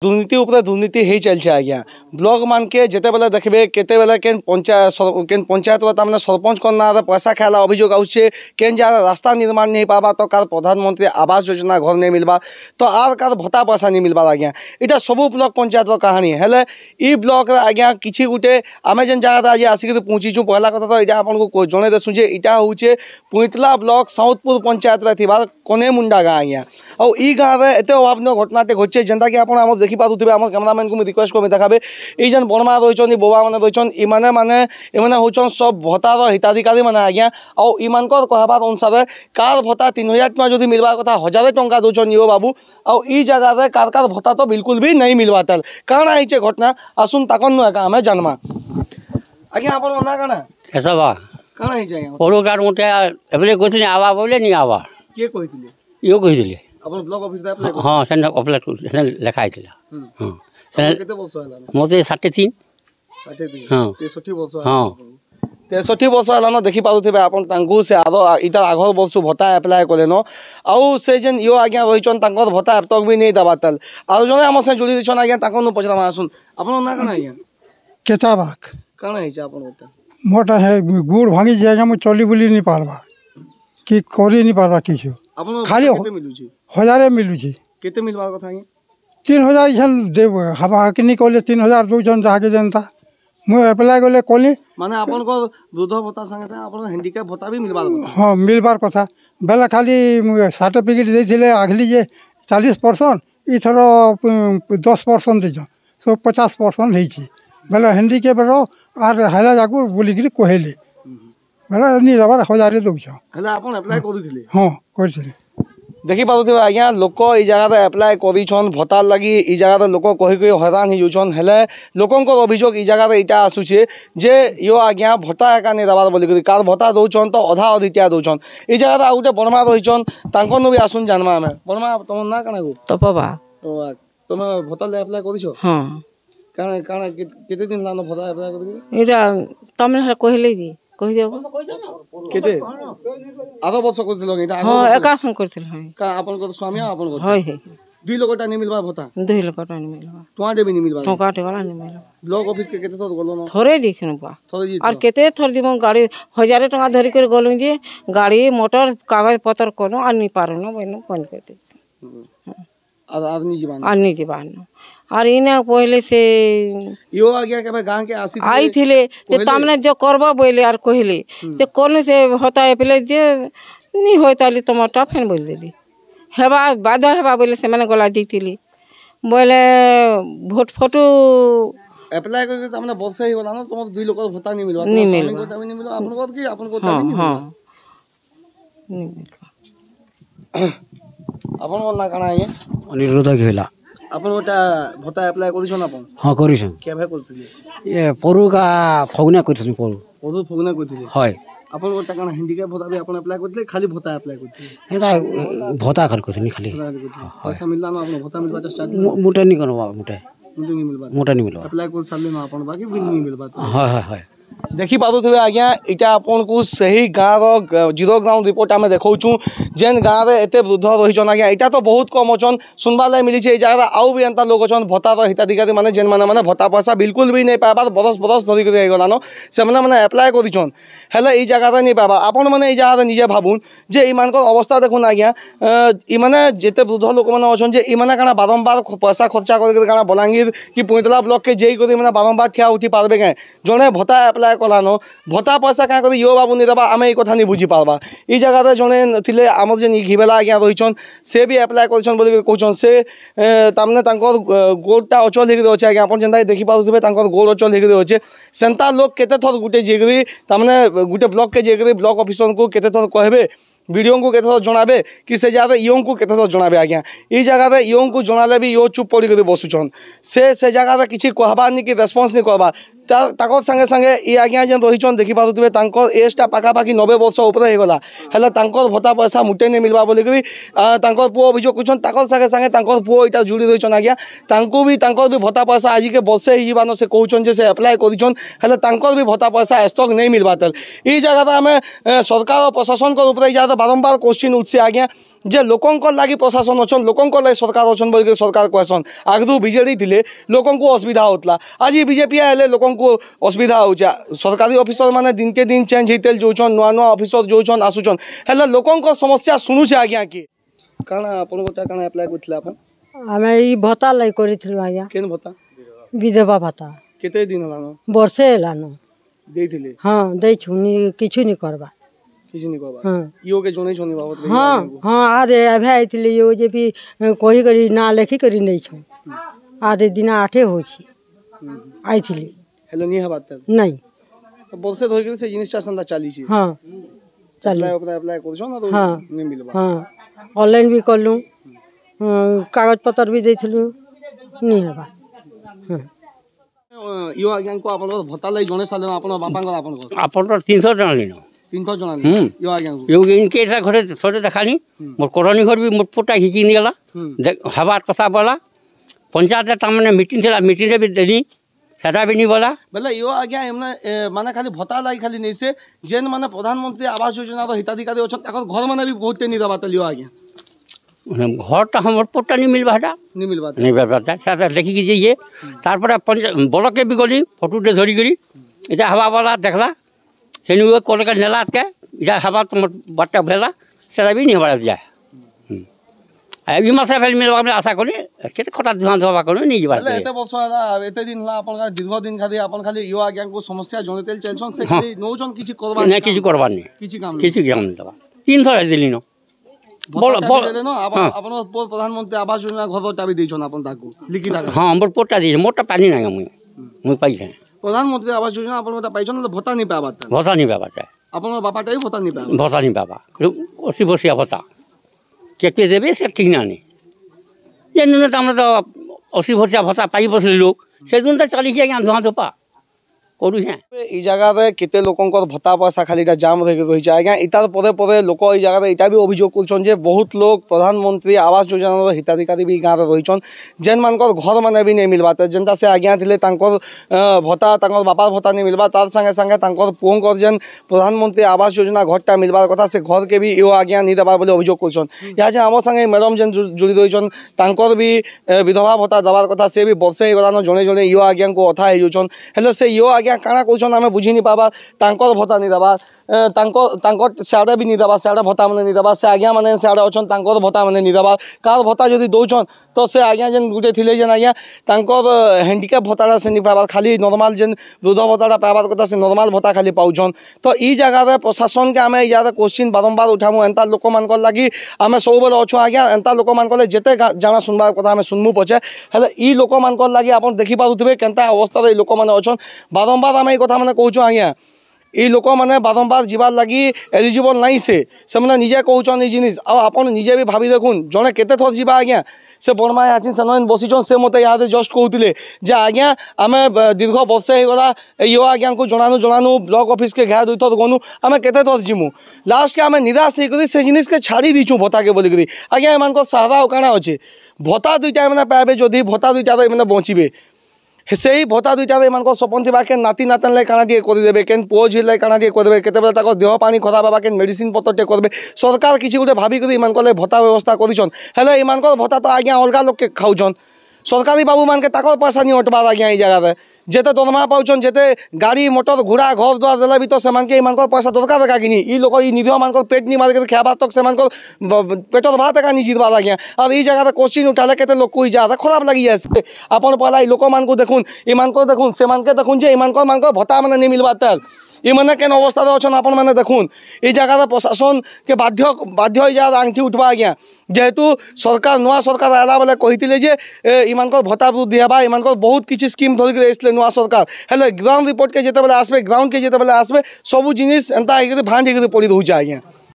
दुर्नीति उपरे दुर्नीति ही चलছে आज्ञा ब्लॉक मान के जिते बेले देखबे केते बेले केन पंचायत तामने सरपंच को ना पैसा खाला अभियोग आउछे केन जा रास्ता निर्माण नहीं पाबा तो कार प्रधानमंत्री आवास योजना घर नहीं मिलबा तो आर कार भत्ता पैसा नहीं मिलबा आज्ञा इटा सब ब्लॉक पंचायत कहानी हेले ई ब्लॉक रे आज्ञा किछि गुटे आमे जेन जगह आज आसिक पहुँचीचु पहला कथा तो इटा आपन को जणे देसु जे इटा होचे पुइतला ब्लॉक साउथपुर पंचायत रे थिबा कोनेमुंडा गाँ आज्ञा और ई गाँव रे एते अभावन घटनाटे घटचे जेनता कि आपन हम देखि पारुथिबे हम कैमरामैन को रिक्वेस्ट को देखाबे ई जन बर्मा रहिछन बोबा माने रहिछन ई माने होछन सब भत्तार हिताधिकारी माने आज्ञा और ई मानकर कहबार अनुसार कार भत्ता 3000 टका जदि मिलबार कथा 1000 टका दोछन यो बाबू और ई जगह रे कार भत्ता तो बिल्कुल भी नहीं मिलबा तल काना हिचे घटना आसुन ताकन एका हमें जन्मा आज्ञा आपन ना काना ऐसा बा काना हिचे प्रोग्राम मोटे एबले कोथिनी आवा बोले नहीं आवा के कहिथिले यो कहिथिले अपन ब्लॉक ऑफिस रे अप्लाई हां सेन अप्लाई लेखा आइथिला हां केते वर्ष होला मोते 63 हां 63 वर्ष हां 63 वर्ष होला देखि पारुथिबे आपन तांगु से आरो इता आघर वर्ष भत्ता अप्लाई कलेनो आउ से जेन यो आज्ञा रहिछन तांकर भत्ता अब तक भी नहीं दबातल आरो जने हम से जुड़ी दिछन आज्ञा तांको न पचरा आसुन आपन ना काना आज्ञा केचाबाक काना हिचा आपन ओटा मोटा है गुड़ भांगी जाएगा मु चली बुली नहीं पारबा कि करी नहीं पारबा किछु आपन खाली केते मिलुची हजारे मिलुची केते मिलबार कथा आज्ञा 3000 जन देव हवा कि नहीं कहले 3000 दोजन जाके जनता मु अप्लाई गले कहली माने आपन को दूध भत्ता संगे संगे आपन हैंडीकैप भत्ता भी मिलबार कथा हां मिलबार कथा बेला खाली सर्टिफिकेट देथिले आगली जे 40% इथरो 10% देजो सो 50% हेची बेला हैंडीकैप रो आर हैला जागु बोलिगिरी कहले बेला नि दबार हजारे दोछ हला आपन अप्लाई करिथिले हां करथिले देखि पारुथिबे आज्ञा लोक ई जगह रे अप्लाई करिछन भत्ता लागि ई जगह रे लोक कहि कहि हैरान ही जुछन हेले लोकंको अभियोग ई जगह रे इटा आसुछे जे यो आज्ञा भत्ता एका नै दबार बोली करि कार भत्ता दोछन तो आधा अधिटिया दोछन ई जगह रे आउटे बर्मा रहिछन तांको न भी आसुन जानमा हमें बर्मा तुम ना काना गो तपबा तो तुम भत्ता ले अप्लाई करिछो हां काना काना केते दिन लानो भत्ता अप्लाई करि एटा तमने कहले दी कहि देबो केते आधा वर्ष करथिलो गइता हां एकासन करथिल हई का आपन को स्वामी आपन को हई हई दुई लोकटा नहीं मिलबा भत्ता दुई लोकटा नहीं मिलबा टोआटे भी नहीं मिलबा टोकाटे वाला नहीं मिलबा ब्लॉक ऑफिस के केते तो गलो न थोरे दिसन बा थोरे जी और केते थोर दिमो गाड़ी 1000 टका धरि कर गलु जे गाड़ी मोटर कागज पत्र कोनो आनी पारनो बनो बंद कर दे आदमी जीवन आनी जीवन और इने पहले से यो आ गया के गांव के आसी आई थिले ते तामने जो करबा बोले और कहले ते कोन से होता है पहले जे नी होताली टमाटर फेन बोल देली हेबा बाधा हेबा बोले से माने गला दिथिली बोले भोट फोटो अप्लाई करके तामने वर्ष ही होला न तुम दुई लोक भत्ता नहीं मिलबा नहीं मिलबा आपन को की आपन को नहीं मिलबा नहीं मिलबा आपन को ना काना है अनिरुद्ध घेला आपन ओटा भत्ता अप्लाई करिछन आपन हां करिछन के भे करथिले ये परू का फगुना करिछन परू फगुना करथिले हाय आपन ओटा काना हैंडीकैप भत्ता भी आपन अप्लाई करथिले खाली भत्ता अप्लाई करथिले एटा भत्ता खाली करथिन खाली पैसा मिलला न आपन भत्ता मिलबा स्टार्ट मोटा नहीं करबा मोटा नहीं मिलबा अप्लाई कर साले न आपन बाकी भी नहीं मिलबा हां हां हां देखि पारुथिबे आज्ञा इटा आपन को सही गाँव जीरो ग्राउंड रिपोर्ट आमे देखौछु जेन गाँव रे एते वृद्ध रहिछन आज्ञा इटा तो बहुत कम अछन सुनबा लै मिली छै जगह आउ भी एंता लोग अछन भत्ता रो हिताधिकारी माने जेन माने भत्ता पैसा बिल्कुल भी नहीं पाबार बरस धरि कर गला न से माने अप्लाई करिछन हेले ई जगह रे नहीं पाबा आपन माने ई जगह रे निजे भाबुन जे ई मानकर अवस्था देखुन आज्ञा ई माने जेते वृद्ध लोक माने अछन जे ई माने काना बारंबार पैसा खर्चा कर काना बलांगीर कि पुइतला ब्लॉक के जेई करी माने बारंबार ठिया उठी पारबे के जने भत्ता अप्लाई कलानो भत्ता पैसा क्या कर यो बाबू नहीं दबा आम ये कथा नहीं बुझी पारबा ई जगह जड़े थे आमर जेन घिबेला आज्ञा रहीछन से भी अप्लाई करछन बोली कहछन से तामने तांकर गोड़टा अचल होकर अच्छे आज्ञा अपन जेनता देखि पारुथिबे तांकर गोड़ अचल होकर अच्छे सेंता लोग केते थर गुटे जेगरी तामने गुटे ब्लॉक के जेगरी ब्लॉक ऑफिसर को केते थर कहबे वीडियो को केते थर जणाबे कि से जगह इयों को केते थर जणाबे आज्ञा ई जगह इयों को जणाले भी यो चुप पड़ी कर बसुछन से जगह किछि कहबा नहीं कि रेस्पॉन्स नहीं कहबा ताकर संगे संगे ये आज्ञा जेन रही देखी पारे तांकर एजटा पाखापाखि 90 वर्ष उपरे होगला हेल्ला तांकर भत्ता पैसा मुटे नहीं मिलवा बोलिकी पुओ अभियोग कर संगे संगे पुओ इटा जोड़ी रही आज्ञा भी भत्ता पैसा आज के वर्षे हो से कहते से एप्लाय कर भी भत्ता पैसा स्टॉक नहीं मिलवा तेल ये जगह आम सरकार और प्रशासन जहाँ बारंबार क्वेश्चन उठसे आज्ञा जे लोकंर लगी प्रशासन अच्छा लोकंर लगी सरकार अच्छा बोल सरकार कहसन आगु बीजेडी थे लोक असुविधा होता आज बीजेपी हेल्ले लोक असुविधा हो सरकारी ऑफिसर माने दिन के दिन चेंज होते जाऊन नुआ नुआ ऑफिसर जाऊन आसुचन हेल्ले लोकंर समस्या शुणुचे आज्ञा कि काना आपन काना अप्लाई करथिले आपन आमे ई भत्ता लै करिथिलु आज्ञा केन भत्ता विधवा भत्ता केते दिन हलानो वर्षे हलानो देथिले हां दै छुनी किछु नि करबा किछु नि करबा हां यो के जोनै छोनी बाबत हां हां आदे अभे आइथिले यो जे भी कहि करी ना लेखि करी नै छ आदे दिन 8 हो छी आइथिले हेलो नि हबात नै वर्षे धरि से जिनिसटा संदा चाली छी हां चाली अप्लाई करछो ना तो नै मिलबा हां ऑनलाइन भी करलु कागज पत्र भी देथिलु नि हबा हां यो आज्ञा को आपन भत्ता लै जने साले आपन बापा आपन 300 जन लिनो 300 जना यो आज्ञा यो इनके एटा घरे छोटे देखानी मोर कोरोनी घर भी मोर पोटा हिची निगला हबार कथा बोला पंचायत तामने मीटिंग थला मीटिंग रे भी देनी सेटा भी नहीं बोला बोले यो आज्ञा एमना माने खाली भत्ता लाई खाली नहीं से जेन माने प्रधानमंत्री आवास योजना रो हिताधिकारी अछन ताकर घर माने भी बहुत नहीं दबा लियो आज्ञा घर तो हमर पोटा नहीं मिलबा हटा नहीं मिलबा नहीं मिलबा सेटा देखि कि जे तार पर ब्लॉक के भी गली फोटो दे धरी करी एटा हवा वाला देखला सेनु कोल के नेला के इजा हवा तुम बट्टा भेला सेटा भी नहीं हवा जाए এই মাসে ফেল মিলবা আমি আশা করি কেতে খটা ধান ধবা করি নি যাবা এতে বছর হলা এতে দিন হলা আপন দীর্ঘ দিন খালি আপন খালি ইও আজ্ঞা को समस्या জনতেল চলছন সে খালি নৌজন কিছু করবা না কিছু করবা নি কিছু কাম দেবা 300 দিলি ন বল বল আপন প্রধানমন্ত্রী আবাস যোজনা ঘর চাবি দিছন আপন তাকু লিখি থাকা हां हमर पोटा दिए मोटा पानी ना मुई पाइছে प्रधानमंत्री आवास योजना अपन मता पाइछन भत्ता नहीं पाबा भत्ता नहीं पाबा अपन बापाटा भी भत्ता नहीं पाबा भत्ता नहीं पाबा 80 बसिया भत्ता के देवे से ठीक ना नहीं ये दिन तो हम तो 80 बसिया भत्ता पाई बसले लोग से दिन तो 40 आज्ञा धुआ धोपा करू है ई जगह रे केते लोकंकर भत्ता पैसा खालीटा जाम रही है आज्ञा इतार पदे पदे लोक ई जगह इटा भी अभियोग करछन जे बहुत लोग प्रधानमंत्री आवास योजना हिताधिकारी भी गाँव रहीछन जेन मानकर घर माने भी नहीं मिलबा जनता से आज्ञा थिले तांकर भत्ता तांकर बापार भत्ता नहीं मिलबा तार संगे संगे तांकर पुओंकर जेन प्रधानमंत्री आवास योजना घरटा मिलबार कथा से घर के भी यो आज्ञा नहीं देबा बोले अभियोग करछन या जे हमर संगे मैडम जेन जुड़ी रहीछन तांकर भी विधवा भत्ता देबार कथा से भी वर्षे गलानो जने जने यो आज्ञा को अथा हेजुछन हेले से यो आज्ञा काना कहछन आमे बुझी नहीं पाबा तांकर भत्ता नहीं देबा तांकर साडे भी नहीं देबा साडे भत्ता माने नहीं देबा से आज्ञा माने साडे अछन तांकर भत्ता माने नहीं देबा कार भत्ता जदी दउछन तो से आज्ञा जेन गुटे थिले जेन आज्ञा तांकर हैंडिकैप भत्ता से नहीं पाबा खाली नॉर्मल जेन वृद्ध भत्ता पाबार कथा से नॉर्मल भत्ता खाली पाउछन तो ई जगह रे प्रशासन के आमे यार क्वेश्चन बारंबार उठामु एंता लोक मानकर लागि आमे सब बेले अछु आज्ञा एंता लोक मानकर जेते जाना सुनबार कथा आमे सुनमु पछे हेले ई लोक मानकर लागि आपन देखि पारुथबे केनता अवस्था रे लोक माने अछन बारंबार आमे ई कथा माने कहूछु आज्ञा ये लोक मैंने बारंबार जीवार लगी एलिजिबल नहीं से मैंने निजे कहून ये जिनिस आपन निजे भी भावी देखुन जड़े केते थर जीवा आज्ञा से बर्मा आचिन से बसीचन से मत यहाँ जस्ट कहते जे आज्ञा आम दीर्घ वर्षे होगा यो आज्ञा को जनानु जनानु ब्लॉक ऑफिस के घाया 2 थर गनु आम केते थर जीमु लास्ट के आम निराश होकर से जिनिस के छाड़ी दीचु भत्ता के बोलिक आज्ञा एम सहारा काଣା अच्छे भत्ता 2टा मैंने पाइबे जदि भत्ता 2टा मैंने बचिबे से ही भत्ता 2टा मान सपन थी के नाती नातन लाई काना टे करदे के पुओ झी लाई काना टे करदे केते देह पानी खराब हवा के मेडिसिन पत्र टे करदे सरकार किसी गोटे भाविक भत्ता व्यवस्था करिछन हेले इमान भत्ता तो आज्ञा अलग लोक के खाऊन सरकारी बाबू मान के ताकर पैसा नहीं अटबार आज्ञा ई जगह जेते दरमा पाउछन जेते गाड़ी मोटर घोड़ा घर द्वार देला भी तो से पैसा दरकार का कि ई लोक ई निधिओ मान पेट नहीं मार के खाबा तक से पेटर भात का नहीं जीतबार आज्ञा और ई जगह क्वेश्चन उठाले केते लोक कोई जा खराब लगी जाए अपन पहला लोक मान को देखुन ईमान को देखुन से मान के देखुन जे ईमान को भत्ता माने नहीं मिलबा तेल ये मैंने केन अवस्था अच्छन आपण मैंने देखुन ये जगह प्रशासन के बाध्य बाध्य जार आंठी उठवा आज्ञा जेहेतु सरकार नुआ सरकार आला बेले कही जे ईमान भत्ता वृद्धि हेबा ईमान बहुत किसी स्कीम धरिक आसले नुआ सरकार हेले ग्राउंड रिपोर्ट के जिते बेले आसबे ग्राउंड के जिते बेले आसबे सबू जिनिस एंता भांड पड़ी रोचे आज्ञा।